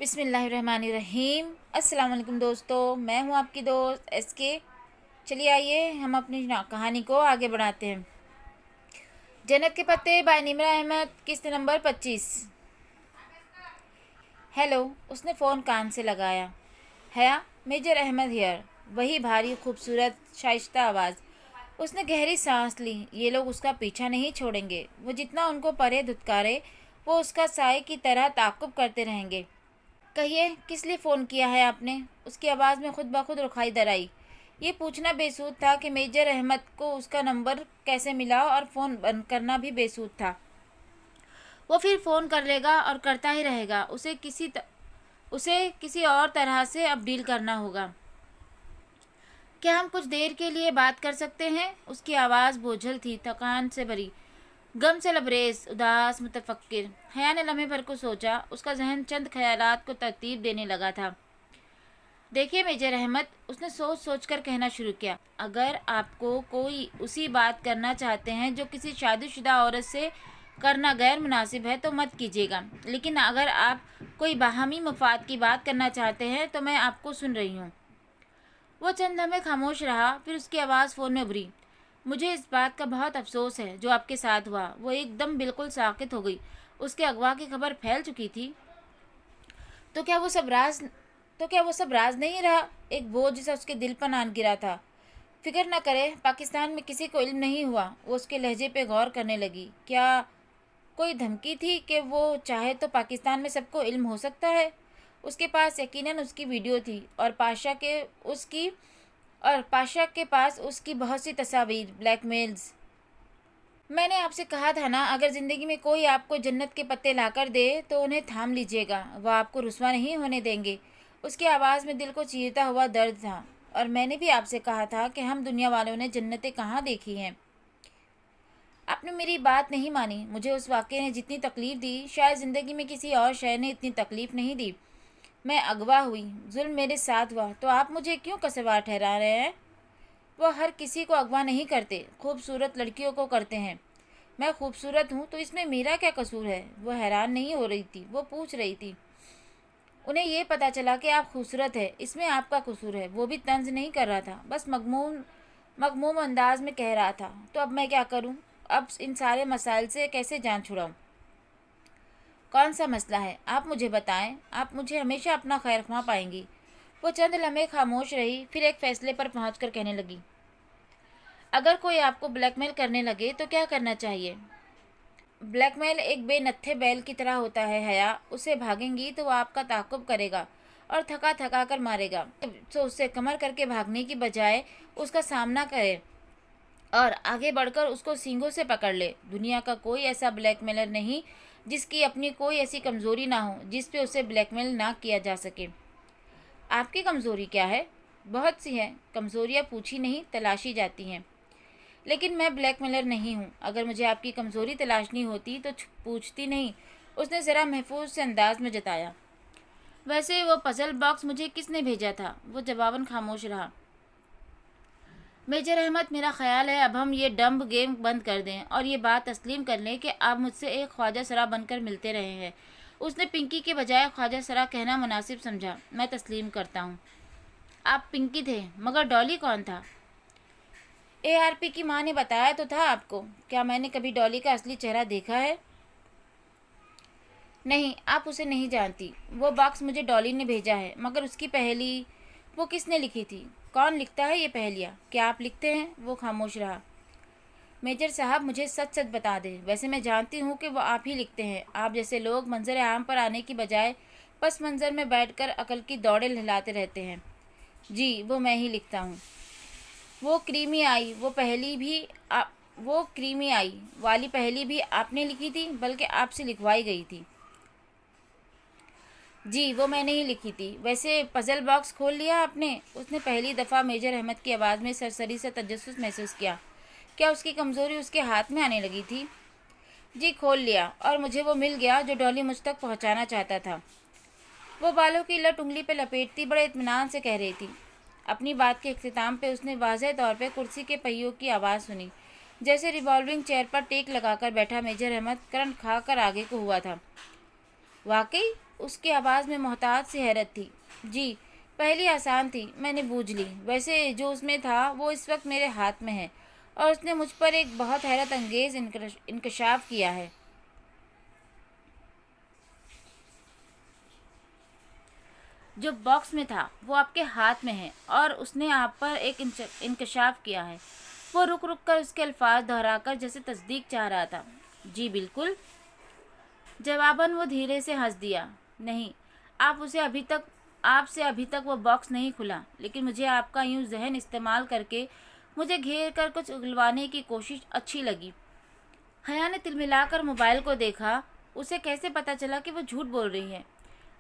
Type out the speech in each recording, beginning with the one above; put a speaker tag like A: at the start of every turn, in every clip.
A: बिस्मिल्लाहिर्रहमानिर्रहीम। अस्सलाम वालेकुम दोस्तों, मैं हूं आपकी दोस्त SK। चलिए आइए हम अपनी कहानी को आगे बढ़ाते हैं। जन्नत के पत्ते बाय निमरा अहमद, किस्त नंबर 25। हेलो, उसने फ़ोन कान से लगाया। हया, मेजर अहमद हियर। वही भारी खूबसूरत शाइस्ता आवाज़। उसने गहरी सांस ली। ये लोग उसका पीछा नहीं छोड़ेंगे। वो जितना उनको परे धुतकारे, वो उसका साए की तरह ताक़ुब करते रहेंगे। कहिए, किस लिए फ़ोन किया है आपने? उसकी आवाज़ में खुद ब खुद रुखाई दर आई। ये पूछना बेसूद था कि मेजर अहमद को उसका नंबर कैसे मिला, और फ़ोन बंद करना भी बेसूद था। वो फिर फ़ोन कर लेगा और करता ही रहेगा। उसे किसी और तरह से अब डील करना होगा। क्या हम कुछ देर के लिए बात कर सकते हैं? उसकी आवाज़ बोझल थी, थकान से भरी, गम से लबरेज, उदास, मुतफक्किर। हया ने लम्हे भर को सोचा। उसका जहन चंद ख्यालात को तरतीब देने लगा था। देखिए मेजर अहमद, उसने सोच सोच कर कहना शुरू किया, अगर आपको कोई उसी बात करना चाहते हैं जो किसी शादीशुदा औरत से करना गैर मुनासिब है तो मत कीजिएगा, लेकिन अगर आप कोई बाहमी मफाद की बात करना चाहते हैं तो मैं आपको सुन रही हूँ। वो चंद लम्हे खामोश रहा, फिर उसकी आवाज़ फ़ोन में उभरी। मुझे इस बात का बहुत अफसोस है जो आपके साथ हुआ। वो एकदम बिल्कुल साकित हो गई। उसके अगवा की खबर फैल चुकी थी। तो क्या वो सब राज नहीं रहा? एक बोझ जैसा उसके दिल पर आन गिरा था। फिक्र न करे, पाकिस्तान में किसी को इल्म नहीं हुआ। वो उसके लहजे पे गौर करने लगी। क्या कोई धमकी थी कि वो चाहे तो पाकिस्तान में सबको इल्म हो सकता है? उसके पास यकीनन उसकी वीडियो थी, और पाशा के पास उसकी बहुत सी तस्वीर, ब्लैकमेल्स। मैंने आपसे कहा था ना, अगर ज़िंदगी में कोई आपको जन्नत के पत्ते लाकर दे तो उन्हें थाम लीजिएगा। वह आपको रुस्वा नहीं होने देंगे। उसकी आवाज़ में दिल को चीरता हुआ दर्द था। और मैंने भी आपसे कहा था कि हम दुनिया वालों ने जन्नतें कहाँ देखी हैं। आपने मेरी बात नहीं मानी। मुझे उस वाक़े ने जितनी तकलीफ़ दी, शायद ज़िंदगी में किसी और शय ने इतनी तकलीफ़ नहीं दी। मैं अगवा हुई, जुल्म मेरे साथ हुआ, तो आप मुझे क्यों कसूरवार ठहरा रहे हैं? वो हर किसी को अगवा नहीं करते, खूबसूरत लड़कियों को करते हैं। मैं खूबसूरत हूँ तो इसमें मेरा क्या कसूर है? वो हैरान नहीं हो रही थी, वो पूछ रही थी। उन्हें ये पता चला कि आप खूबसूरत है, इसमें आपका कसूर है। वो भी तंज नहीं कर रहा था, बस मगमूम अंदाज में कह रहा था। तो अब मैं क्या करूँ? अब इन सारे मसाइल से कैसे जान छुड़ाऊँ? कौन सा मसला है? आप मुझे बताएं। आप मुझे हमेशा अपना खैरख्वाह पाएंगी। वो चंद लम्हे खामोश रही, फिर एक फैसले पर पहुंचकर कहने लगी, अगर कोई आपको ब्लैकमेल करने लगे तो क्या करना चाहिए? ब्लैकमेल एक बेनत्थे बैल की तरह होता है हया। उससे भागेंगी तो वो आपका ताक़ुब करेगा और थका थका कर मारेगा। तो उससे कमर करके भागने की बजाय उसका सामना करे और आगे बढ़कर उसको सींगों से पकड़ ले। दुनिया का कोई ऐसा ब्लैकमेलर नहीं जिसकी अपनी कोई ऐसी कमज़ोरी ना हो जिस पे उसे ब्लैकमेल ना किया जा सके। आपकी कमज़ोरी क्या है? बहुत सी हैं। कमज़ोरियाँ पूछी नहीं, तलाशी जाती हैं। लेकिन मैं ब्लैकमेलर नहीं हूँ। अगर मुझे आपकी कमज़ोरी तलाशनी होती तो पूछती नहीं। उसने ज़रा महफूज से अंदाज में जताया। वैसे वो पज़ल बॉक्स मुझे किसने भेजा था? वो जवाबन खामोश रहा। मेजर अहमद, मेरा ख्याल है अब हम ये डम्ब गेम बंद कर दें और ये बात तस्लीम कर लें कि आप मुझसे एक ख्वाजा सरा बनकर मिलते रहे हैं। उसने पिंकी के बजाय ख्वाजा सरा कहना मुनासिब समझा। मैं तस्लीम करता हूँ। आप पिंकी थे, मगर डॉली कौन था? ARP की माँ ने बताया तो था आपको। क्या मैंने कभी डॉली का असली चेहरा देखा है? नहीं, आप उसे नहीं जानती। वो बॉक्स मुझे डॉली ने भेजा है, मगर उसकी पहेली वो किसने लिखी थी? कौन लिखता है ये पहेलियाँ? क्या आप लिखते हैं? वो खामोश रहा। मेजर साहब, मुझे सच सच बता दें। वैसे मैं जानती हूँ कि वो आप ही लिखते हैं। आप जैसे लोग मंजर आम पर आने की बजाय पस मंज़र में बैठकर अकल की दौड़े लहलाते रहते हैं। जी, वो मैं ही लिखता हूँ। वो क्रीमी आई वाली पहेली भी आपने लिखी थी, बल्कि आपसे लिखवाई गई थी। जी, वो मैंने ही लिखी थी। वैसे पज़ल बॉक्स खोल लिया आपने? उसने पहली दफ़ा मेजर अहमद की आवाज़ में सरसरी से तजस्सुस महसूस किया। क्या उसकी कमज़ोरी उसके हाथ में आने लगी थी? जी, खोल लिया, और मुझे वो मिल गया जो डॉली मुझ तक पहुंचाना चाहता था। वो बालों की लट उंगली पे लपेटती बड़े इत्मीनान से कह रही थी। अपनी बात के इख्तिताम पे उसने वाज़ेह तौर पे कुर्सी के पहियों की आवाज़ सुनी। जैसे रिवॉल्विंग चेयर पर टेक लगाकर बैठा मेजर अहमद करंट खा कर आगे को हुआ था। वाकई اس کی آواز میں محتاط سی حیرت تھی۔ جی، پہلی آسان تھی، میں نے بوجھ لی۔ ویسے جو اس میں تھا وہ اس وقت میرے ہاتھ میں ہے، اور اس نے مجھ پر ایک بہت حیرت انگیز انکشاف کیا ہے۔ جو باکس میں تھا وہ آپ کے ہاتھ میں ہے، اور اس نے آپ پر ایک انکشاف کیا ہے۔ وہ رک رک کر اس کے الفاظ دہرا کر جیسے تصدیق چاہ رہا تھا۔ جی بالکل۔ جواباً وہ دھیرے سے ہنس دیا۔ نہیں، آپ سے ابھی تک وہ باکس نہیں کھلا، لیکن مجھے آپ کا یوں ذہن استعمال کر کے مجھے گھیر کر کچھ اگلوانے کی کوشش اچھی لگی۔ حیا نے تلملا کر موبائل کو دیکھا۔ اسے کیسے پتا چلا کہ وہ جھوٹ بول رہی ہے؟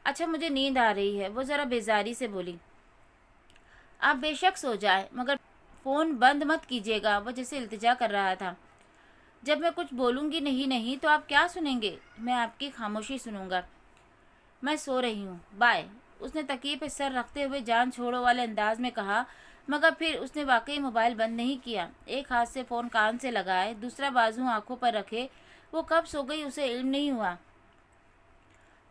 A: اچھا، مجھے نیند آ رہی ہے، وہ ذرا بیزاری سے بولی۔ آپ بے شک سو جائے، مگر فون بند مت کیجیے گا، وہ جیسے التجا کر رہا تھا۔ جب میں کچھ بولوں گی نہیں تو آپ کیا سنیں گے؟ میں آپ کی خاموشی سنوں گا۔ میں سو رہی ہوں، بائے، اس نے تکیے پہ سر رکھتے ہوئے جان چھوڑو والے انداز میں کہا، مگر پھر اس نے واقعی موبائل بند نہیں کیا۔ ایک ہاتھ سے فون کان سے لگائے، دوسرا بازو آنکھوں پر رکھے، وہ کب سو گئی اسے علم نہیں ہوا۔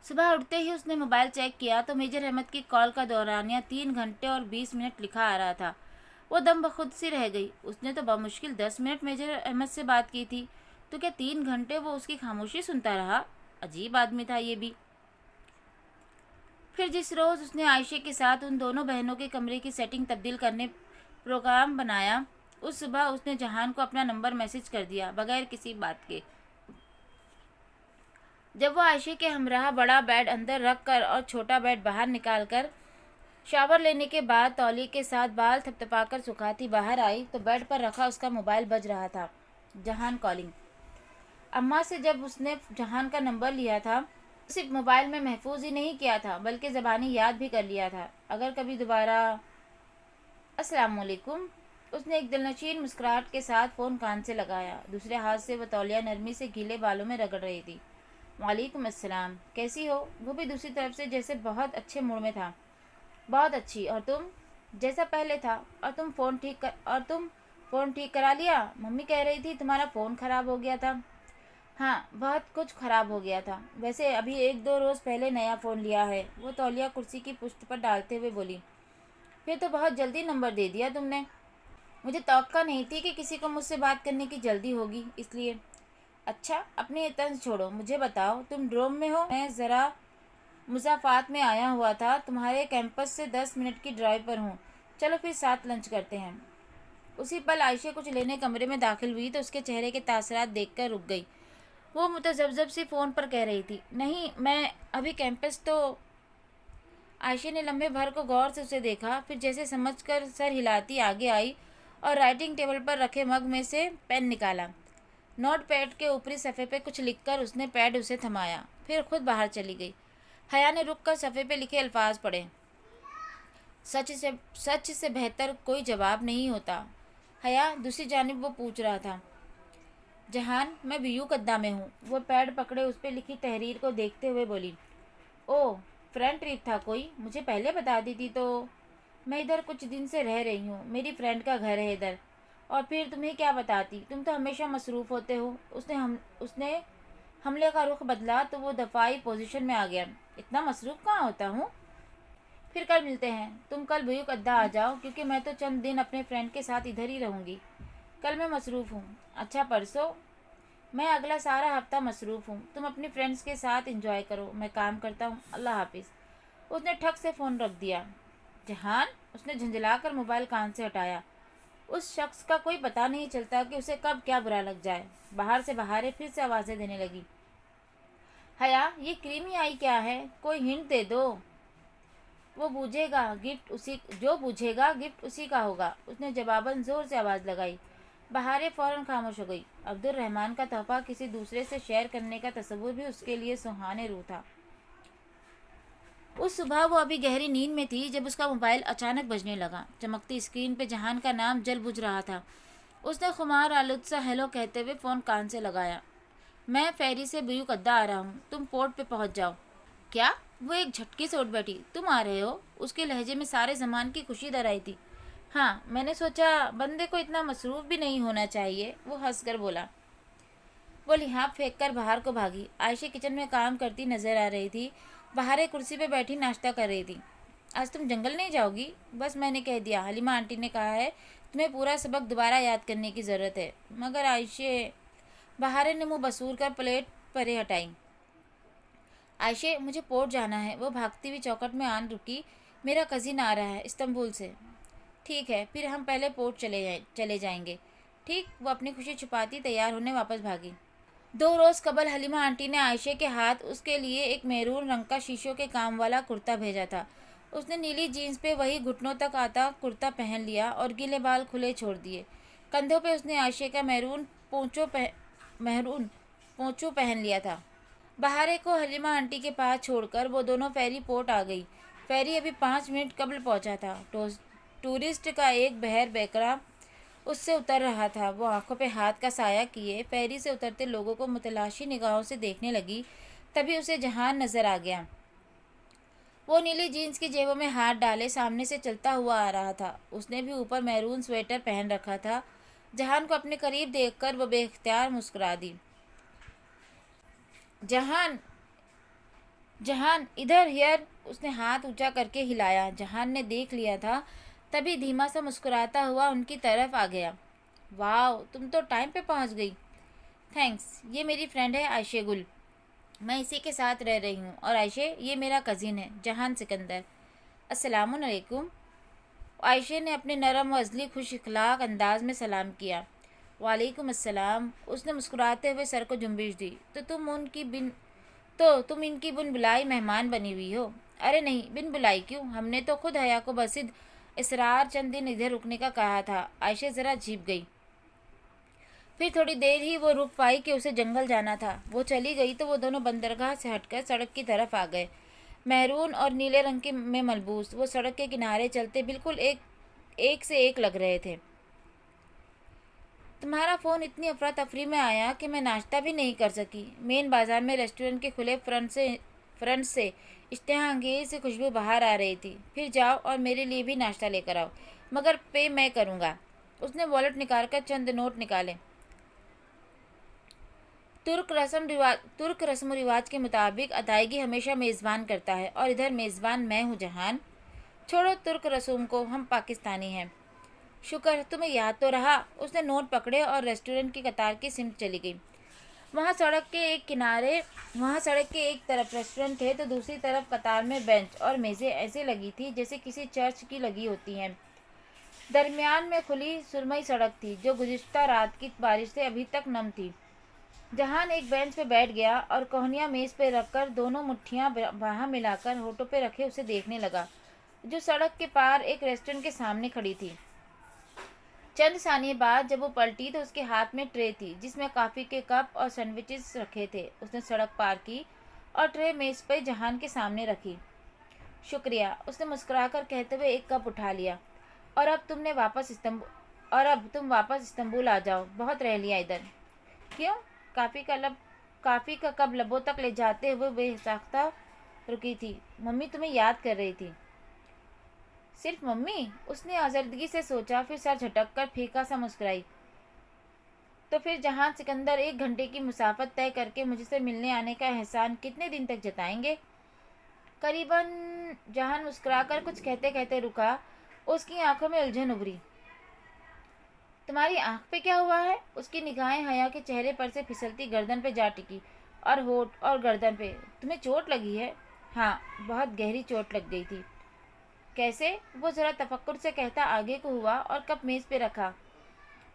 A: صبح اٹھتے ہی اس نے موبائل چیک کیا تو میجر احمد کی کال کا دورانیہ 3 گھنٹے اور 20 منٹ لکھا آ رہا تھا۔ وہ دم بخود سی رہ گئی۔ اس نے تو بمشکل 10 منٹ میجر احمد سے بات کی تھی، تو کیا 3 گھنٹے وہ اس کی خاموشی سنتا رہا؟ عجیب آدمی تھا یہ بھی۔ پھر جس روز اس نے عائشہ کے ساتھ ان دونوں بہنوں کے کمرے کی سیٹنگ تبدیل کرنے پروگرام بنایا، اس صبح اس نے جہان کو اپنا نمبر میسج کر دیا، بغیر کسی بات کے۔ جب وہ عائشہ کے ہمراہ بڑا بیڈ اندر رکھ کر اور چھوٹا بیڈ باہر نکال کر شاور لینے کے بعد تولیے کے ساتھ بال تھپتھپا کر سکھاتی باہر آئی تو بیڈ پر رکھا اس کا موبائل بج رہا تھا۔ جہان کالنگ۔ اماں سے جب اس نے جہان کا نمبر لیا تھا، صرف موبائل میں محفوظ ہی نہیں کیا تھا بلکہ زبانی یاد بھی کر لیا تھا۔ اگر کبھی دوبارہ السلام علیکم، اس نے ایک دلنشین مسکراہٹ کے ساتھ فون کان سے لگایا۔ دوسرے ہاتھ سے وہ تولیہ نرمی سے گیلے بالوں میں رگڑ رہی تھی۔ وعلیکم السلام، کیسی ہو؟ وہ بھی دوسری طرف سے جیسے بہت اچھے موڈ میں تھا۔ بہت اچھی، اور تم؟ جیسا پہلے تھا۔ اور تم فون ٹھیک کرا لیا؟ ممی کہہ رہی تھی تمہارا فون خراب ہو گیا تھا۔ ہاں، بہت کچھ خراب ہو گیا تھا، ویسے ابھی 1-2 روز پہلے نیا فون لیا ہے، وہ تولیہ کرسی کی پشت پر ڈالتے ہوئے بولی۔ پھر تو بہت جلدی نمبر دے دیا تم نے۔ مجھے توقع نہیں تھی کہ کسی کو مجھ سے بات کرنے کی جلدی ہوگی، اس لیے۔ اچھا، اپنی یہ طنز چھوڑو، مجھے بتاؤ تم ڈروم میں ہو؟ میں ذرا مضافات میں آیا ہوا تھا، تمہارے کیمپس سے 10 منٹ کی ڈرائیو پر ہوں، چلو پھر ساتھ لنچ کرتے ہیں۔ اسی پل عائشہ کچھ لینے کمرے میں داخل ہوئی تو اس کے چہرے کے تاثرات دیکھ کر رک گئی۔ وہ متذبذب سی فون پر کہہ رہی تھی، نہیں میں ابھی کیمپس تو۔ عائشہ نے لمحے بھر کو غور سے اسے دیکھا، پھر جیسے سمجھ کر سر ہلاتی آگے آئی اور رائٹنگ ٹیبل پر رکھے مگ میں سے پین نکالا۔ نوٹ پیڈ کے اوپری صفحے پہ کچھ لکھ کر اس نے پیڈ اسے تھمایا، پھر خود باہر چلی گئی۔ حیا نے رک کر صفحے پہ لکھے الفاظ پڑھے۔ سچ سے بہتر کوئی جواب نہیں ہوتا۔ حیا، دوسری جانب وہ پوچھ رہا تھا۔ جہان، میں بیو قدہ میں ہوں۔ وہ پیڈ پکڑے اس پہ لکھی تحریر کو دیکھتے ہوئے بولی۔ اوہ، فرینڈ ٹرپ تھا کوئی؟ مجھے پہلے بتا دیتی تو۔ میں ادھر کچھ دن سے رہ رہی ہوں، میری فرینڈ کا گھر ہے ادھر۔ اور پھر تمہیں کیا بتاتی، تم تو ہمیشہ مصروف ہوتے ہو۔ اس نے حملے کا رخ بدلا تو وہ دفاعی پوزیشن میں آ گیا۔ اتنا مصروف کہاں ہوتا ہوں؟ پھر کل ملتے ہیں، تم کل بیو قدہ آ جاؤ، کیونکہ میں تو چند دن اپنے فرینڈ کے ساتھ ادھر ہی رہوں گی۔ کل میں مصروف ہوں۔ اچھا، پرسوں؟ میں اگلا سارا ہفتہ مصروف ہوں، تم اپنی فرینڈز کے ساتھ انجوائے کرو، میں کام کرتا ہوں، اللہ حافظ۔ اس نے ٹھک سے فون رکھ دیا۔ جہان، اس نے جھنجھلا کر موبائل کان سے ہٹایا۔ اس شخص کا کوئی پتہ نہیں چلتا کہ اسے کب کیا برا لگ جائے۔ باہر سے بہارے پھر سے آوازیں دینے لگی۔ حیا، یہ کریمی آئی کیا ہے؟ کوئی ہنٹ دے دو۔ جو بوجھے گا گفٹ اسی کا ہوگا، اس نے جواباً زور سے آواز لگائی۔ بہارے فوراً خاموش ہو گئی۔ عبد الرحمن کا تحفہ کسی دوسرے سے شیئر کرنے کا تصور بھی اس کے لیے سہانے روح تھا۔ اس صبح وہ ابھی گہری نیند میں تھی جب اس کا موبائل اچانک بجنے لگا۔ چمکتی اسکرین پہ جہان کا نام جل بجھ رہا تھا۔ اس نے خمار آلود سا ہیلو کہتے ہوئے فون کان سے لگایا۔ میں فیری سے بیو قدہ آ رہا ہوں، تم پورٹ پہ پہنچ جاؤ۔ کیا؟ وہ ایک جھٹکے سے اٹھ بیٹھی۔ تم آ رہے ہو؟ اس کے لہجے میں سارے زمان کی خوشی در آئی تھی۔ ہاں، میں نے سوچا بندے کو اتنا مصروف بھی نہیں ہونا چاہیے، وہ ہنس کر بولا۔ وہ لحاف پھینک کر باہر کو بھاگی۔ عائشہ کچن میں کام کرتی نظر آ رہی تھی۔ बाहर एक कुर्सी पे बैठी नाश्ता कर रही थी। आज तुम जंगल नहीं जाओगी? बस मैंने कह दिया। हलीमा आंटी ने कहा है तुम्हें पूरा सबक दोबारा याद करने की ज़रूरत है। मगर आयशे, बहारे ने मुँह बसूर कर प्लेट परे हटाई। आयशे, मुझे पोर्ट जाना है। वो भागती हुई चौखट में आन रुकी। मेरा कज़िन आ रहा है इस्तांबुल से। ठीक है, फिर हम पहले पोर्ट चले जाएंगे। ठीक, वो अपनी खुशी छुपाती तैयार होने वापस भागी। 2 रोज़ कबल हलीमा आंटी ने आयशे के हाथ उसके लिए एक मैरून रंग का शीशों के काम वाला कुर्ता भेजा था। उसने नीली जीन्स पे वही घुटनों तक आता कुर्ता पहन लिया और गीले बाल खुले छोड़ दिए। कंधों पे उसने आयशे का मैरून पोंचो पहन लिया था। बहारे को हलीमा आंटी के पास छोड़कर वो दोनों फेरी पोर्ट आ गई। फेरी अभी 5 मिनट कबल पहुंचा था। टूरिस्ट का एक बहर बेकरा उससे उतर रहा था। वो आंखों पे हाथ का साया किए फेरी से उतरते लोगों को मुतलाशी निगाहों से देखने लगी। तभी उसे जहान नजर आ गया। वो नीली जीन्स की जेबों में हाथ डाले सामने से चलता हुआ आ रहा था। उसने भी ऊपर मैरून स्वेटर पहन रखा था। जहान को अपने करीब देखकर वो बेख्तियार मुस्कुरा दी। जहान, जहान इधर हियर, उसने हाथ ऊंचा करके हिलाया। जहान ने देख लिया था, तभी धीमा सा मुस्कुराता हुआ उनकी तरफ आ गया। वाह, तुम तो टाइम पे पहुंच गई। थैंक्स। ये मेरी फ्रेंड है आयशे गुल। मैं इसी के साथ रह रही हूँ। और आयशे, ये मेरा कज़िन है जहान सिकंदर। अस्सलामुअलैकुम। आयशे ने अपने नरम व अज़ली खुश इखलाक अंदाज में सलाम किया। वालेकुम अस्सलाम। उसने मुस्कुराते हुए सर को जुम्बिश दी। तो तुम इनकी बिन बुलाई मेहमान बनी हुई हो? अरे नहीं, बिन बुलाई क्यों, हमने तो खुद हया को बसिद इसरार चंद दिन इधर रुकने का कहा था। आयशे ज़रा झिप गई। फिर थोड़ी देर ही वो रुक पाई कि उसे जंगल जाना था। वो चली गई तो वो दोनों बंदरगाह से हटकर सड़क की तरफ आ गए। मैरून और नीले रंग के में मलबूस वो सड़क के किनारे चलते बिल्कुल एक से एक लग रहे थे। तुम्हारा फ़ोन इतनी अफरा तफरी में आया कि मैं नाश्ता भी नहीं कर सकी। मेन बाजार में रेस्टोरेंट के खुले फ्रंट से इश्तहा अंगेज से खुशबू बाहर आ रही थी। फिर जाओ और मेरे लिए भी नाश्ता लेकर आओ, मगर पे मैं करूँगा। उसने वॉलेट निकाल कर चंद नोट निकाले। तुर्क रस्म रिवाज के मुताबिक अदायगी हमेशा मेज़बान करता है, और इधर मेज़बान मैं हूँ जहान। छोड़ो तुर्क रसूम को, हम पाकिस्तानी हैं। शुक्र, तुम्हें याद तो रहा। उसने नोट पकड़े और रेस्टोरेंट की कतार की सिमत चली गई। वहाँ सड़क के एक तरफ रेस्टोरेंट थे तो दूसरी तरफ कतार में बेंच और मेज़ें ऐसे लगी थी जैसे किसी चर्च की लगी होती हैं। दरमियान में खुली सुरमई सड़क थी जो गुज़िश्ता रात की बारिश से अभी तक नम थी। जहान एक बेंच पे बैठ गया और कोहनियाँ मेज़ पे रखकर दोनों मुट्ठियाँ बाहां मिलाकर होठों पे रखे उसे देखने लगा, जो सड़क के पार एक रेस्टोरेंट के सामने खड़ी थी। चंद सानिये बाद जब वो पलटी तो उसके हाथ में ट्रे थी जिसमें कॉफ़ी के कप और सैंडविचेस रखे थे। उसने सड़क पार की और ट्रे मेज़ पर जहान के सामने रखी। शुक्रिया, उसने मुस्कुराकर कहते हुए एक कप उठा लिया। और अब तुम वापस इस्तांबुल आ जाओ, बहुत रह लिया इधर। क्यों? काफ़ी का कप लबों तक ले जाते हुए बेसाख्ता रुकी थी। मम्मी तुम्हें याद कर रही थी। सिर्फ मम्मी? उसने आज़र्दगी से सोचा, फिर सर झटक कर फीका सा मुस्कुराई। तो फिर जहां सिकंदर 1 घंटे की मुसाफत तय करके मुझसे मिलने आने का एहसान कितने दिन तक जताएंगे? करीबन। जहान मुस्कुराकर कुछ कहते कहते रुका। उसकी आंखों में उलझन उभरी। तुम्हारी आंख पे क्या हुआ है? उसकी निगाहें हया के चेहरे पर से फिसलती गर्दन पे जा टिकी, और होठ और गर्दन पे। तुम्हें चोट लगी है? हाँ, बहुत गहरी चोट लग गई थी। कैसे? वो ज़रा तफक्कुर से कहता आगे को हुआ और कप मेज़ पे रखा।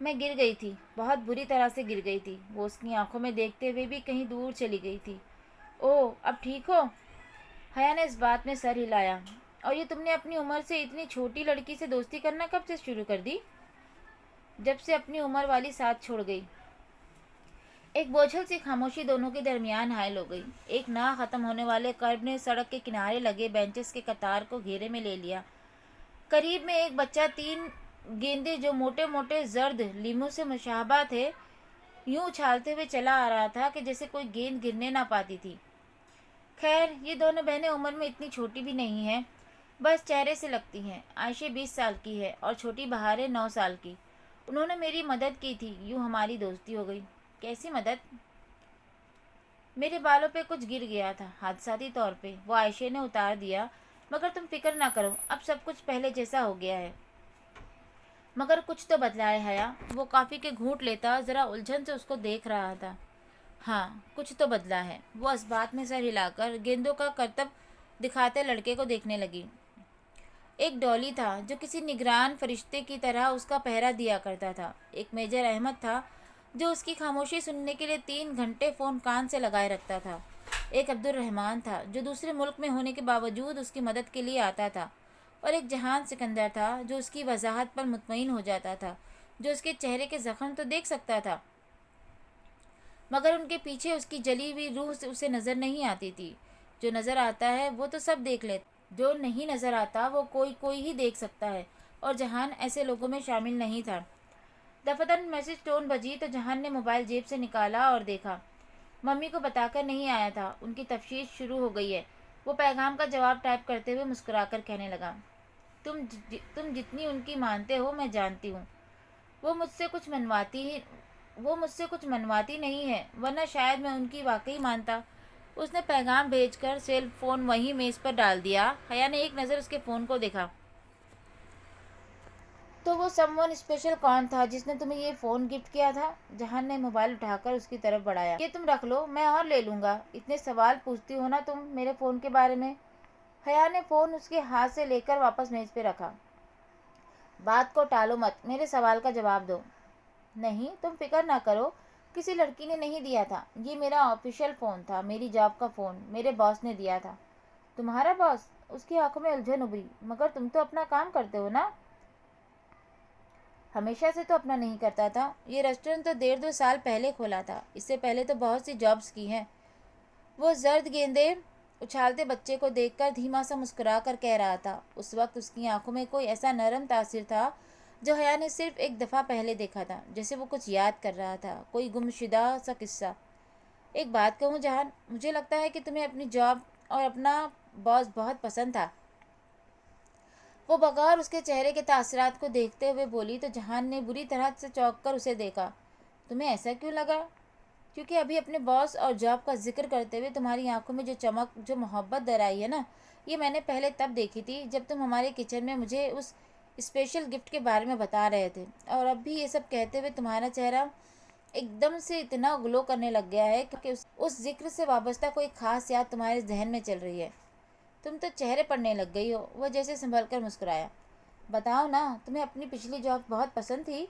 A: मैं गिर गई थी, बहुत बुरी तरह से गिर गई थी। वो उसकी आंखों में देखते हुए भी कहीं दूर चली गई थी। ओह, अब ठीक हो? हया ने इस बात में सर हिलाया। और ये तुमने अपनी उम्र से इतनी छोटी लड़की से दोस्ती करना कब से शुरू कर दी? जब से अपनी उम्र वाली साथ छोड़ गई। एक बोझल सी खामोशी दोनों के दरमियान हायल हो गई। एक ना ख़त्म होने वाले कर्ब ने सड़क के किनारे लगे बेंचेस के कतार को घेरे में ले लिया। करीब में एक बच्चा 3 गेंदे जो मोटे मोटे जर्द लीमू से मुशाबा थे यूं उछालते हुए चला आ रहा था कि जैसे कोई गेंद गिरने ना पाती थी। खैर, ये दोनों बहनें उम्र में इतनी छोटी भी नहीं हैं, बस चेहरे से लगती हैं। आयशे 20 साल की है और छोटी बहारें 9 साल की। उन्होंने मेरी मदद की थी, यूं हमारी दोस्ती हो गई। कैसी मदद? میرے بالوں پہ کچھ گر گیا تھا حادثاتی طور پہ، وہ عائشہ نے اتار دیا۔ مگر تم فکر نہ کرو، اب سب کچھ پہلے جیسا ہو گیا ہے۔ مگر کچھ تو بدلا ہے حیا۔ وہ کافی کے گھونٹ لیتا ذرا الجھن سے اس کو دیکھ رہا تھا۔ ہاں، کچھ تو بدلا ہے۔ وہ اس بات میں سر ہلا کر گیندوں کا کرتب دکھاتے لڑکے کو دیکھنے لگی۔ ایک ڈولی تھا جو کسی نگران فرشتے کی طرح اس کا پہرا دیا کرتا تھا۔ ایک میجر احمد تھا جو اس کی خاموشی سننے کے لیے 3 گھنٹے فون کان سے لگائے رکھتا تھا۔ ایک عبد الرحمن تھا جو دوسرے ملک میں ہونے کے باوجود اس کی مدد کے لیے آتا تھا، اور ایک جہان سکندر تھا جو اس کی وضاحت پر مطمئن ہو جاتا تھا، جو اس کے چہرے کے زخم تو دیکھ سکتا تھا مگر ان کے پیچھے اس کی جلی ہوئی روح سے اسے نظر نہیں آتی تھی۔ جو نظر آتا ہے وہ تو سب دیکھ لیتے، جو نہیں نظر آتا وہ کوئی ہی دیکھ سکتا ہے، اور جہان ایسے لوگوں میں شامل نہیں تھا۔ دفتراً میسج ٹون بجی تو جہان نے موبائل جیب سے نکالا اور دیکھا۔ ممی کو بتا کر نہیں آیا تھا، ان کی تفتیش شروع ہو گئی ہے۔ وہ پیغام کا جواب ٹائپ کرتے ہوئے مسکرا کر کہنے لگا، تم جتنی ان کی مانتے ہو میں جانتی ہوں۔ وہ مجھ سے کچھ منواتی نہیں ہے، ورنہ شاید میں ان کی واقعی مانتا۔ اس نے پیغام بھیج کر سیل فون وہیں میز پر ڈال دیا۔ حیا نے ایک نظر اس کے فون کو دیکھا تو وہ سم ون اسپیشل کون تھا جس نے تمہیں یہ فون گفٹ کیا تھا؟ جہان نے موبائل اٹھا کر اس کی طرف بڑھایا۔ یہ تم رکھ لو، میں اور لے لوں گا۔ اتنے سوال پوچھتی ہو نا تم میرے فون کے بارے میں۔ حیا نے فون اس کے ہاتھ سے لے کر واپس میز پہ رکھا۔ بات کو ٹالو مت، میرے سوال کا جواب دو۔ نہیں، تم فکر نہ کرو، کسی لڑکی نے نہیں دیا تھا۔ یہ میرا آفیشیل فون تھا، میری جاب کا فون، میرے باس نے دیا تھا۔ تمہارا باس؟ اس کی آنکھوں میں الجھن ابھری۔ مگر تم تو اپنا کام کرتے ہو نا؟ ہمیشہ سے تو اپنا نہیں کرتا تھا۔ یہ ریسٹورینٹ تو 1.5 سال پہلے کھولا تھا، اس سے پہلے تو بہت سی جابز کی ہیں۔ وہ زرد گیندیں اچھالتے بچے کو دیکھ کر دھیما سا مسکرا کر کہہ رہا تھا۔ اس وقت اس کی آنکھوں میں کوئی ایسا نرم تاثر تھا جو حیا نے صرف ایک دفعہ پہلے دیکھا تھا، جیسے وہ کچھ یاد کر رہا تھا، کوئی گمشدہ سا قصہ۔ ایک بات کہوں جہان، مجھے لگتا ہے کہ تمہیں اپنی جاب اور اپنا باس بہت پسند تھا۔ وہ بغور اس کے چہرے کے تاثرات کو دیکھتے ہوئے بولی تو جہان نے بری طرح سے چونک کر اسے دیکھا۔ تمہیں ایسا کیوں لگا؟ کیونکہ ابھی اپنے باس اور جاب کا ذکر کرتے ہوئے تمہاری آنکھوں میں جو چمک، جو محبت در آئی ہے نا، یہ میں نے پہلے تب دیکھی تھی جب تم ہمارے کچن میں مجھے اس اسپیشل گفٹ کے بارے میں بتا رہے تھے، اور اب بھی یہ سب کہتے ہوئے تمہارا چہرہ ایک دم سے اتنا گلو کرنے لگ گیا ہے کہ اس ذکر سے وابستہ کوئی خاص یاد تمہارے ذہن میں چل رہی ہے۔ تم تو چہرے پڑنے لگ گئی ہو۔ وہ جیسے سنبھل کر مسکرایا۔ بتاؤ نا، تمہیں اپنی پچھلی جاب بہت پسند تھی؟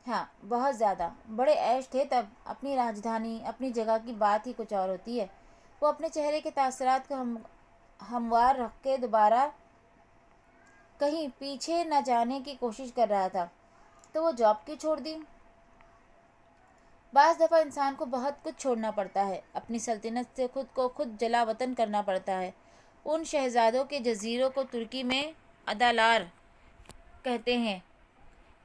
A: ہاں، بہت زیادہ۔ بڑے عیش تھے تب۔ اپنی راجدھانی، اپنی جگہ کی بات ہی کچھ اور ہوتی ہے۔ وہ اپنے چہرے کے تاثرات کو ہموار رکھ کے دوبارہ کہیں پیچھے نہ جانے کی کوشش کر رہا تھا۔ تو وہ جاب کیوں چھوڑ دی؟ بعض دفعہ انسان کو بہت کچھ چھوڑنا پڑتا ہے، اپنی سلطنت سے خود کو خود جلا وطن کرنا پڑتا ہے۔ ان شہزادوں کے جزیروں کو ترکی میں ادالار کہتے ہیں،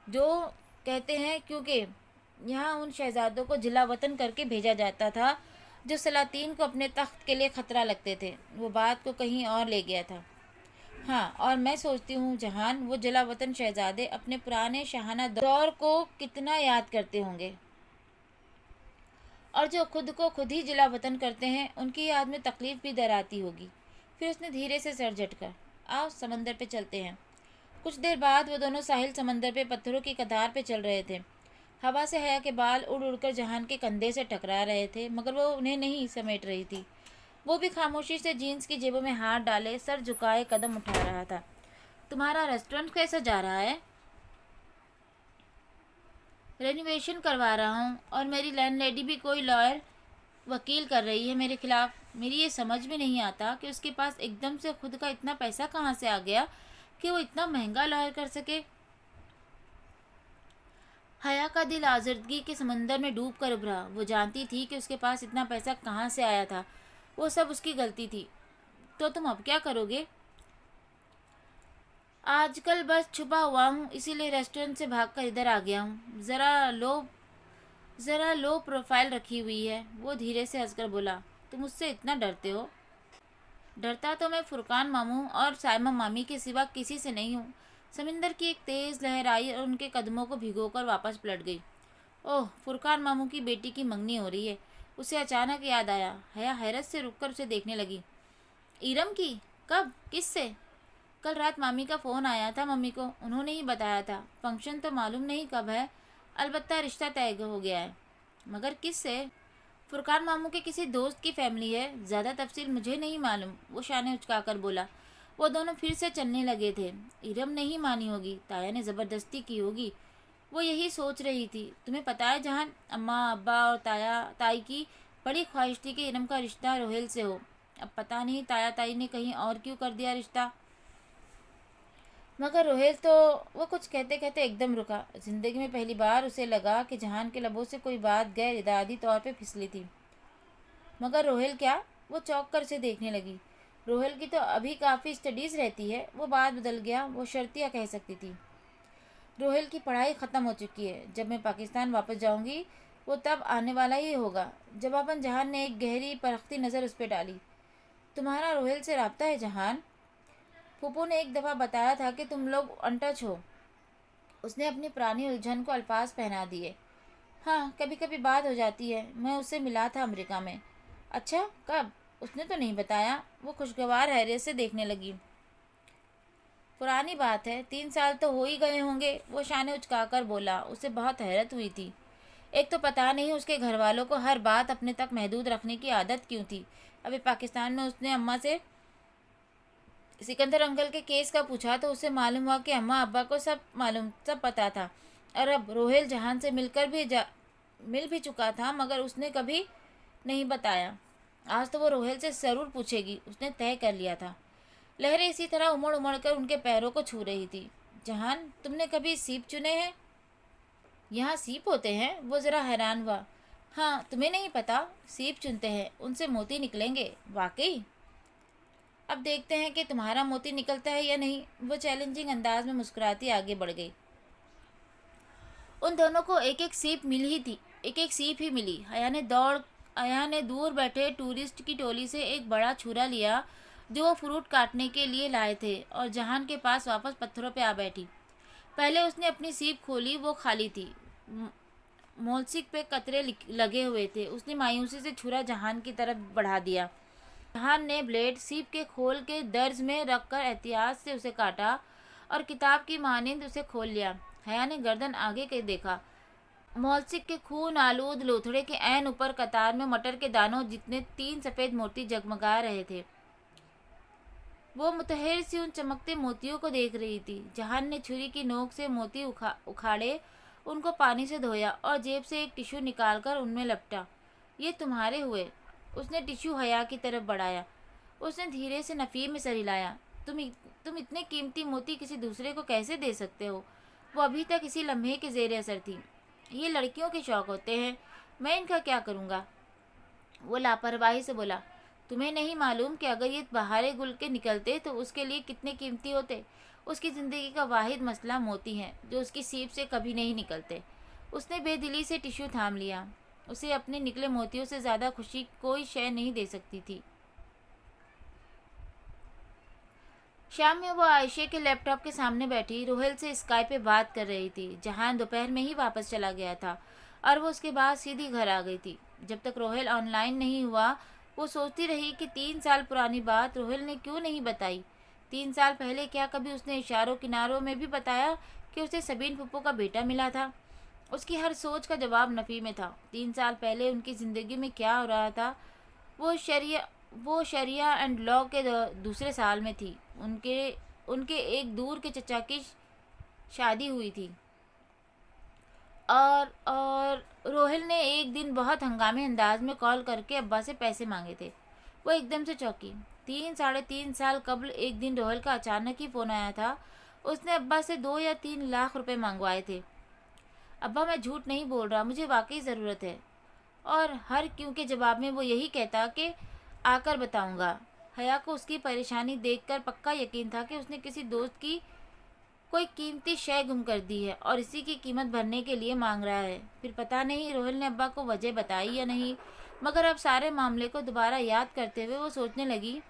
A: جو کہتے ہیں کیونکہ یہاں ان شہزادوں کو جلا وطن کر کے بھیجا جاتا تھا جو سلاطین کو اپنے تخت کے لیے خطرہ لگتے تھے۔ وہ بات کو کہیں اور لے گیا تھا۔ ہاں، اور میں سوچتی ہوں جہان، وہ جلا وطن شہزادے اپنے پرانے شاہانہ دور کو کتنا یاد کرتے ہوں گے، اور جو خود کو خود ہی جلا وطن کرتے ہیں ان کی یاد میں تکلیف بھی در آتی ہوگی۔ پھر اس نے دھیرے سے سر جھٹکا۔ آؤ سمندر پہ چلتے ہیں۔ کچھ دیر بعد وہ دونوں ساحل سمندر پہ پتھروں کی قطار پہ چل رہے تھے۔ ہوا سے حیا کے بال اڑ اڑ کر جہان کے کندھے سے ٹکرا رہے تھے، مگر وہ انہیں نہیں سمیٹ رہی تھی۔ وہ بھی خاموشی سے جینس کی جیبوں میں ہاتھ ڈالے سر جھکائے قدم اٹھا رہا تھا۔ تمہارا ریسٹورینٹ کیسا جا رہا ہے؟ رینوویشن کروا رہا ہوں، اور میری لینڈ لیڈی بھی کوئی لائر وکیل کر رہی ہے میرے خلاف۔ میری یہ سمجھ میں نہیں آتا کہ اس کے پاس ایک دم سے خود کا اتنا پیسہ کہاں سے آ گیا کہ وہ اتنا مہنگا لائر کر سکے۔ حیا کا دل آزردگی کے سمندر میں ڈوب کر ابھرا۔ وہ جانتی تھی کہ اس کے پاس اتنا پیسہ کہاں سے آیا تھا، وہ سب اس کی غلطی تھی۔ تو تم اب کیا کرو گے؟ آج کل بس چھپا ہوا ہوں، اسی لیے ریسٹورینٹ سے بھاگ کر ادھر آ گیا ہوں۔ ذرا لو پروفائل رکھی ہوئی ہے۔ وہ دھیرے سے ہنس کر بولا، تم مجھ سے اتنا ڈرتے ہو؟ ڈرتا تو میں فرقان ماموں اور سائمہ مامی کے سوا کسی سے نہیں ہوں۔ سمندر کی ایک تیز لہر آئی اور ان کے قدموں کو بھگو کر واپس پلٹ گئی۔ اوہ، فرقان ماموں کی بیٹی کی منگنی ہو رہی ہے۔ उसे अचानक याद आया। हया हैरत से रुककर उसे देखने लगी। ईरम की? कब? किससे? कल रात मामी का फ़ोन आया था मम्मी को, उन्होंने ही बताया था। फंक्शन तो मालूम नहीं कब है, अलबत्ता रिश्ता तय हो गया है। मगर किससे? फुरकान मामू के किसी दोस्त की फैमिली है, ज़्यादा तफसील मुझे नहीं मालूम, वो शाने उचकाकर बोला। वो दोनों फिर से चलने लगे थे। ईरम नहीं मानी होगी, ताया ने ज़बरदस्ती की होगी, वो यही सोच रही थी। तुम्हें पता है जहान, अम्मा अब्बा और ताया ताई की बड़ी ख्वाहिश थी कि इरम का रिश्ता रोहेल से हो। अब पता नहीं ताया ताई ने कहीं और क्यों कर दिया रिश्ता। मगर रोहेल तो, वो कुछ कहते कहते एकदम रुका। जिंदगी में पहली बार उसे लगा कि जहान के लबों से कोई बात गैर इरादी तौर पे फिसली थी। मगर रोहेल क्या? वो चौंक कर उसे देखने लगी। रोहेल की तो अभी काफ़ी स्टडीज़ रहती है। वो बात बदल गया, वो शर्तिया कह सकती थी। रोहेल की पढ़ाई ख़त्म हो चुकी है। जब मैं पाकिस्तान वापस जाऊंगी वो तब आने वाला ही होगा। जवाबन जहान ने एक गहरी परखती नज़र उस पर डाली। तुम्हारा रोहेल से राब्ता है जहान? फूफू ने एक दफ़ा बताया था कि तुम लोग अनटच हो। उसने अपनी पुरानी उलझन को अल्फाज पहना दिए। हाँ, कभी कभी बात हो जाती है। मैं उससे मिला था अमेरिका में। अच्छा, कब? उसने तो नहीं बताया। वो खुशगवार हैरियत से देखने लगी। पुरानी बात है, 3 साल तो हो ही गए होंगे, वो शाने उचकाकर बोला। उसे बहुत हैरत हुई थी। एक तो पता नहीं उसके घर वालों को हर बात अपने तक महदूद रखने की आदत क्यों थी। अभी पाकिस्तान में उसने अम्मा से सिकंदर अंकल के केस का पूछा तो उसे मालूम हुआ कि अम्मा अब्बा को सब पता था। और अब रोहेल जहान से मिल भी चुका था, मगर उसने कभी नहीं बताया। आज तो वो रोहेल से ज़रूर पूछेगी, उसने तय कर लिया था। लहरें इसी तरह उमड़ उमड़ कर उनके पैरों को छू रही थी। जहान, तुमने कभी सीप चुने हैं? यहाँ सीप होते हैं? वो ज़रा हैरान हुआ। हाँ, तुम्हें नहीं पता? सीप चुनते हैं, उनसे मोती निकलेंगे। वाकई? अब देखते हैं कि तुम्हारा मोती निकलता है या नहीं। वो चैलेंजिंग अंदाज में मुस्कुराती आगे बढ़ गई। उन दोनों को एक एक सीप मिली ही थी, एक एक सीप ही मिली। अया ने दूर बैठे टूरिस्ट की टोली से एक बड़ा छुरा लिया जो वो फ्रूट काटने के लिए लाए थे, और जहान के पास वापस पत्थरों पे आ बैठी। पहले उसने अपनी सीप खोली, वो खाली थी। मोलसिक पे कतरे लगे हुए थे। उसने मायूसी से छुरा जहान की तरफ बढ़ा दिया। जहान ने ब्लेड सीप के खोल के दर्ज में रखकर एहतियात से उसे काटा और किताब की मानिंद उसे खोल लिया। हया ने गर्दन आगे के देखा। मोलसिक के खून आलूद लोथड़े के ऐन ऊपर कतार में मटर के दानों जितने 3 सफ़ेद मोती जगमगा रहे थे। वो मुतहर सी उन चमकते मोतियों को देख रही थी। जहान ने छुरी की नोक से मोती उखाड़े, उनको पानी से धोया और जेब से एक टिश्यू निकालकर उनमें लपटा। ये तुम्हारे हुए। उसने टिश्यू हया की तरफ बढ़ाया। उसने धीरे से नफ़ी में सर हिलाया। तुम इतने कीमती मोती किसी दूसरे को कैसे दे सकते हो? वो अभी तक इसी लम्हे के ज़ेर असर थी। ये लड़कियों के शौक़ होते हैं, मैं इनका क्या करूँगा? वो लापरवाही से बोला। तुम्हें नहीं मालूम कि अगर ये बहारे गुल के निकलते तो उसके लिए कितने कीमती होते? उसकी ज़िंदगी का वाहिद मसला मोती हैं, जो उसकी सीप से कभी नहीं निकलते। उसने बेदिली से टिश्यू थाम लिया। उसे अपने निकले मोतियों से ज़्यादा खुशी कोई शय नहीं दे सकती थी। शाम में वो आयशे के लैपटॉप के सामने बैठी रोहेल से स्काइप पे बात कर रही थी। जहान दोपहर में ही वापस चला गया था और वो उसके बाद सीधी घर आ गई थी। जब तक रोहेल ऑनलाइन नहीं हुआ, वो सोचती रही कि 3 साल पुरानी बात रोहेल ने क्यों नहीं बताई। 3 साल पहले क्या कभी उसने इशारों किनारों में भी बताया कि उसे सबीन फूफो का बेटा मिला था? उसकी हर सोच का जवाब नफ़ी में था। 3 साल पहले उनकी ज़िंदगी में क्या हो रहा था? वो शरिया वो शरिया एंड लॉ के दूसरे साल में थी। उनके उनके एक दूर के चचा की शादी हुई थी। और रोहिल ने एक दिन बहुत हंगामी अंदाज में कॉल करके अब्बा से पैसे मांगे थे। वो एकदम से चौंकी। 3 साढ़े 3 साल कबल एक दिन रोहिल का अचानक ही फ़ोन आया था। उसने अब्बा से 2 या 3 लाख रुपए मंगवाए थे। अब्बा, मैं झूठ नहीं बोल रहा, मुझे वाकई ज़रूरत है। और हर क्यों के जवाब में वो यही कहता कि आकर बताऊंगा। हया को उसकी परेशानी देखकर पक्का यकीन था कि उसने किसी दोस्त की कोई कीमती शय गुम कर दी है और इसी की कीमत भरने के लिए मांग रहा है। फिर पता नहीं रोहिल ने अब्बा को वजह बताई या नहीं, मगर अब सारे मामले को दोबारा याद करते हुए वो सोचने लगी,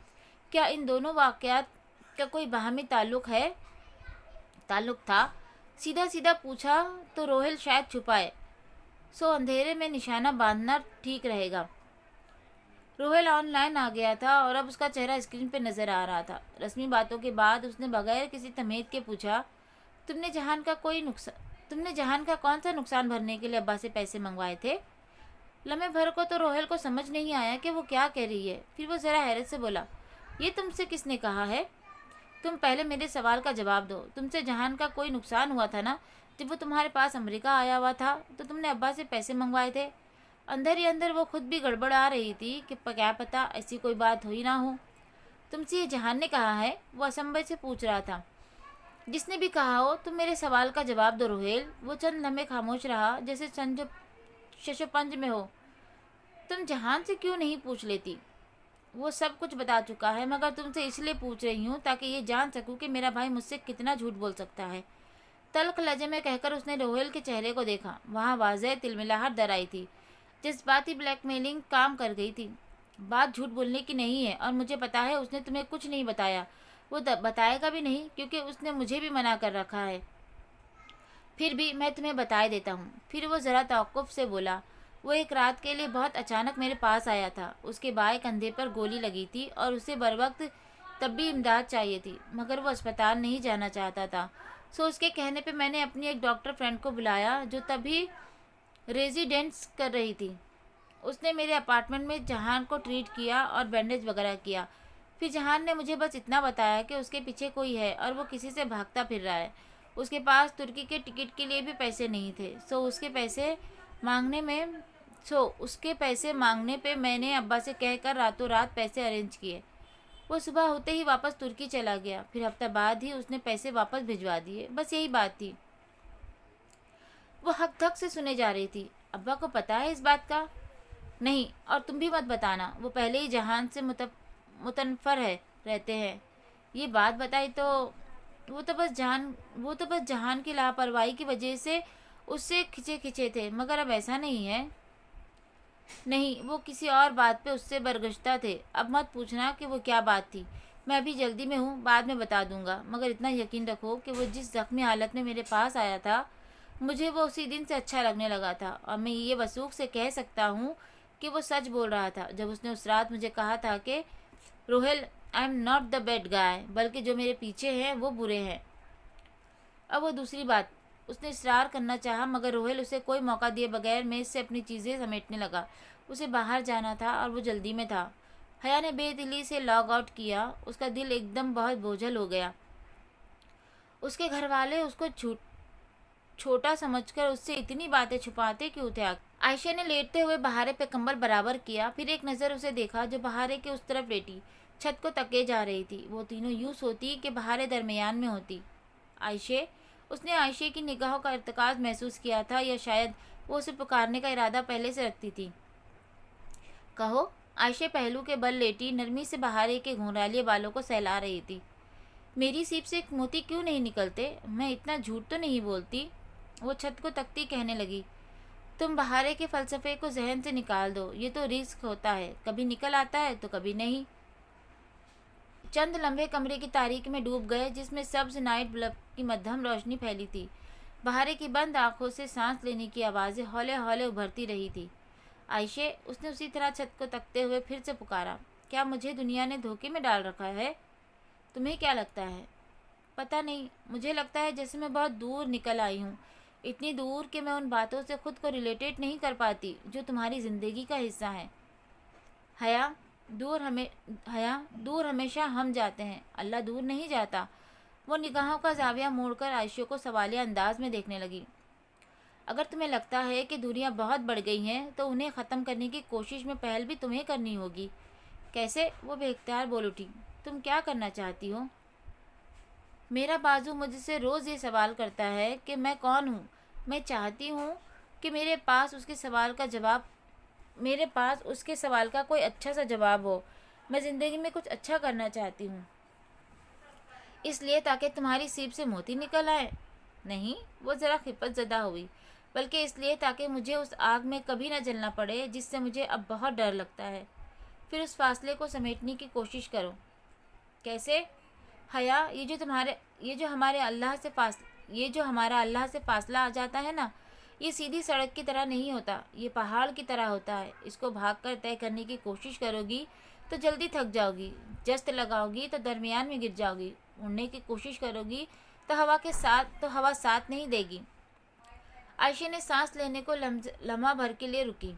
A: क्या इन दोनों वाक़यात का कोई बाहमी ताल्लुक था? सीधा सीधा पूछा तो रोहिल शायद छुपाए, सो अंधेरे में निशाना बांधना ठीक रहेगा। रोहेल ऑनलाइन आ गया था और अब उसका चेहरा स्क्रीन पर नजर आ रहा था। रस्मी बातों के बाद उसने बगैर किसी तमीज के पूछा, तुमने जहान का कौन सा नुकसान भरने के लिए अब्बा से पैसे मंगवाए थे? लम्हे भर को तो रोहेल को समझ नहीं आया कि वो क्या कह रही है। फिर वो ज़रा हैरत से बोला, ये तुमसे किसने कहा है? तुम पहले मेरे सवाल का जवाब दो। तुमसे जहान का कोई नुकसान हुआ था ना? जब वो तुम्हारे पास अमेरिका आया हुआ था तो तुमने अब्बा से पैसे मंगवाए थे। अंदर ही अंदर वो खुद भी गड़बड़ा रही थी कि क्या पता ऐसी कोई बात हुई ना हो। तुमसे ये जहान ने कहा है? वो असंभव से पूछ रहा था। जिसने भी कहा हो, तुम मेरे सवाल का जवाब दो रोहेल। वो चंद लम्हे खामोश रहा, जैसे शशोपंज में हो। तुम जहान से क्यों नहीं पूछ लेती? वो सब कुछ बता चुका है, मगर तुमसे इसलिए पूछ रही हूँ ताकि ये जान सकूँ कि मेरा भाई मुझसे कितना झूठ बोल सकता है। तल्ख लहजे में कहकर उसने रोहेल के चेहरे को देखा। वहाँ वाज़ेह तिलमिलाहट दर आई थी। जज्बाती ब्लैकमेलिंग काम कर गई थी। बात झूठ बोलने की नहीं है और मुझे पता है उसने तुम्हें कुछ नहीं बताया। वो बताएगा भी नहीं, क्योंकि उसने मुझे भी मना कर रखा है। फिर भी मैं तुम्हें बता देता हूँ। फिर वो ज़रा तवक्कुफ से बोला, वो एक रात के लिए बहुत अचानक मेरे पास आया था। उसके बाएं कंधे पर गोली लगी थी और उसे बर वक्त तब भी इमदाद चाहिए थी, मगर वो अस्पताल नहीं जाना चाहता था। सो उसके कहने पे मैंने अपनी एक डॉक्टर फ्रेंड को बुलाया जो तभी रेजिडेंस कर रही थी। उसने मेरे अपार्टमेंट में जहान को ट्रीट किया और बैंडेज वगैरह किया। फिर जहान ने मुझे बस इतना बताया कि उसके पीछे कोई है और वो किसी से भागता फिर रहा है। उसके पास तुर्की के टिकट के लिए भी पैसे नहीं थे। उसके पैसे मांगने पे मैंने अब्बा से कहकर रातों रात पैसे अरेंज किए। वो सुबह होते ही वापस तुर्की चला गया। फिर हफ्ता बाद ही उसने पैसे वापस भिजवा दिए। बस यही बात थी। वो हक धक से सुने जा रही थी। अब्बा को पता है इस बात का? नहीं, और तुम भी मत बताना। वो पहले ही जहान से मुतनफर है रहते हैं। ये बात बताई तो वो तो बस जहान की लापरवाही की वजह से उससे खिंचे खिंचे थे, मगर अब ऐसा नहीं है। नहीं, वो किसी और बात पे उससे बरगश्ता थे। अब मत पूछना कि वो क्या बात थी। मैं अभी जल्दी में हूँ, बाद में बता दूंगा। मगर इतना यकीन रखो कि वो जिस जख्मी हालत में मेरे पास आया था, मुझे वो उसी दिन से अच्छा लगने लगा था। और मैं ये वसूख से कह सकता हूँ कि वो सच बोल रहा था जब उसने उस रात मुझे कहा था कि Rohel, I am not the bad guy, बल्कि जो मेरे पीछे हैं वो बुरे हैं। अब वो दूसरी बात। उसने इसरार करना चाहा, मगर रोहेल उसे कोई मौका दिए बगैर मेज से अपनी चीज़ें समेटने लगा। उसे बाहर जाना था और वो जल्दी में था। हया ने बेदिली से लॉग आउट किया। उसका दिल एकदम बहुत बोझल हो गया। उसके घर वाले उसको छोटा समझकर उससे इतनी बातें छुपाते क्यों थे? आयशा ने लेटते हुए बहारे पे कंबल बराबर किया। फिर एक नज़र उसे देखा जो बहारे के उस तरफ लेटी छत को तके जा रही थी। वो तीनों यूँ सोती कि बहारे दरमियान में होती। आयशे। उसने आयशे की निगाहों का इर्तिकाज महसूस किया था, या शायद वो उसे पुकारने का इरादा पहले से रखती थी। कहो। आयशे पहलू के बल लेटी नरमी से बहारे के घुंघराले बालों को सहला रही थी। मेरी सीप से एक मोती क्यों नहीं निकलते? मैं इतना झूठ तो नहीं बोलती। वो छत को तकती कहने लगी, तुम बहारे के फ़लसफ़े को जहन से निकाल दो। ये तो रिस्क होता है, कभी निकल आता है तो कभी नहीं। चंद लम्हे कमरे की तारीकी में डूब गए, जिसमें सब्ज नाइट बल्ब की मध्यम रोशनी फैली थी। बहारे की बंद आंखों से सांस लेने की आवाज़ें हौले हौले उभरती रही थी। आयशे। उसने उसी तरह छत को तकते हुए फिर से पुकारा, क्या मुझे दुनिया ने धोखे में डाल रखा है? तुम्हें क्या लगता है? पता नहीं, मुझे लगता है जैसे मैं बहुत दूर निकल आई हूँ। इतनी दूर कि मैं उन बातों से खुद को रिलेटेड नहीं कर पाती जो तुम्हारी ज़िंदगी का हिस्सा है। हया। दूर हमेशा हम जाते हैं, अल्लाह दूर नहीं जाता। वो निगाहों का जाविया मोड़कर आयशा को सवालिया अंदाज में देखने लगी। अगर तुम्हें लगता है कि दूरियां बहुत बढ़ गई हैं तो उन्हें ख़त्म करने की कोशिश में पहल भी तुम्हें करनी होगी। कैसे? वो बेख्तियार बोल उठी। तुम क्या करना चाहती हो? मेरा बाजू मुझसे रोज़ ये सवाल करता है कि मैं कौन हूँ। मैं चाहती हूँ कि मेरे पास उसके सवाल का कोई अच्छा सा जवाब हो। मैं ज़िंदगी में कुछ अच्छा करना चाहती हूँ। इसलिए ताकि तुम्हारी सीप से मोती निकल आए? नहीं, वो ज़रा खिफत ज़दा हुई, बल्कि इसलिए ताकि मुझे उस आग में कभी न जलना पड़े जिससे मुझे अब बहुत डर लगता है। फिर उस फासले को समेटने की कोशिश करो। कैसे? हया, ये जो हमारा अल्लाह से फासला आ जाता है ना, یہ سیدھی سڑک کی طرح نہیں ہوتا، یہ پہاڑ کی طرح ہوتا ہے۔ اس کو بھاگ کر طے کرنے کی کوشش کرو گی تو جلدی تھک جاؤ گی، جست لگاؤ گی تو درمیان میں گر جاؤ گی، اڑنے کی کوشش کرو گی تو ہوا ساتھ نہیں دے گی۔ عائشہ نے سانس لینے کو لمحہ بھر کے لیے رکی۔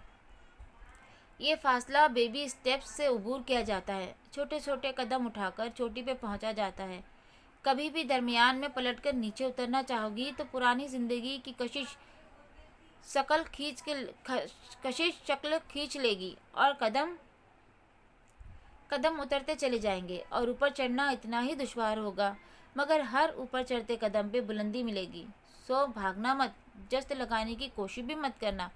A: یہ فاصلہ بیبی اسٹیپس سے عبور کیا جاتا ہے، چھوٹے چھوٹے قدم اٹھا کر چوٹی پہ پہنچا جاتا ہے۔ کبھی بھی درمیان میں پلٹ کر نیچے اترنا چاہو گی تو پرانی زندگی کی کشش شکل کھینچ لے گی اور قدم اترتے چلے جائیں گے، اور اوپر چڑھنا اتنا ہی دشوار ہوگا، مگر ہر اوپر چڑھتے قدم پہ بلندی ملے گی۔ سو بھاگنا مت، جست لگانے کی کوشش بھی مت کرنا،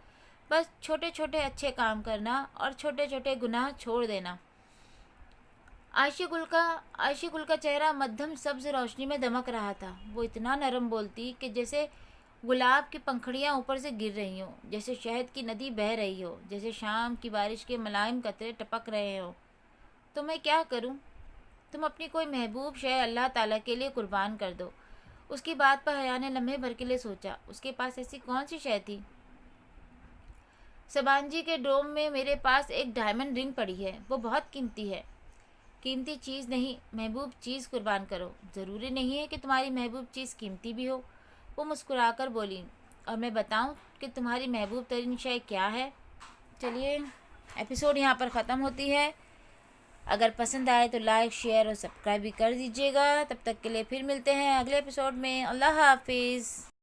A: بس چھوٹے چھوٹے اچھے کام کرنا اور چھوٹے چھوٹے گناہ چھوڑ دینا۔ عائشہ گل کا چہرہ مدھم سبز روشنی میں دمک رہا تھا۔ وہ اتنا نرم بولتی کہ جیسے گلاب کی پنکھڑیاں اوپر سے گر رہی ہوں، جیسے شہد کی ندی بہہ رہی ہو، جیسے شام کی بارش کے ملائم قطرے ٹپک رہے ہوں۔ تو میں کیا کروں؟ تم اپنی کوئی محبوب شے اللہ تعالیٰ کے لیے قربان کر دو۔ اس کی بات پر حیا نے لمحے بھر کے لیے سوچا۔ اس کے پاس ایسی کون سی شے تھی؟ سبانجی کے ڈوم میں میرے پاس ایک ڈائمنڈ رنگ پڑی ہے، وہ بہت قیمتی ہے۔ قیمتی چیز نہیں، محبوب چیز قربان کرو۔ ضروری نہیں ہے کہ تمہاری محبوب چیز قیمتی بھی ہو، وہ مسکرا کر بولی۔ اور میں بتاؤں کہ تمہاری محبوب ترین شے کیا ہے؟ چلیے، ایپیسوڈ یہاں پر ختم ہوتی ہے۔ اگر پسند آئے تو لائک، شیئر اور سبسکرائب بھی کر دیجیے گا۔ تب تک کے لیے پھر ملتے ہیں اگلے ایپیسوڈ میں۔ اللہ حافظ۔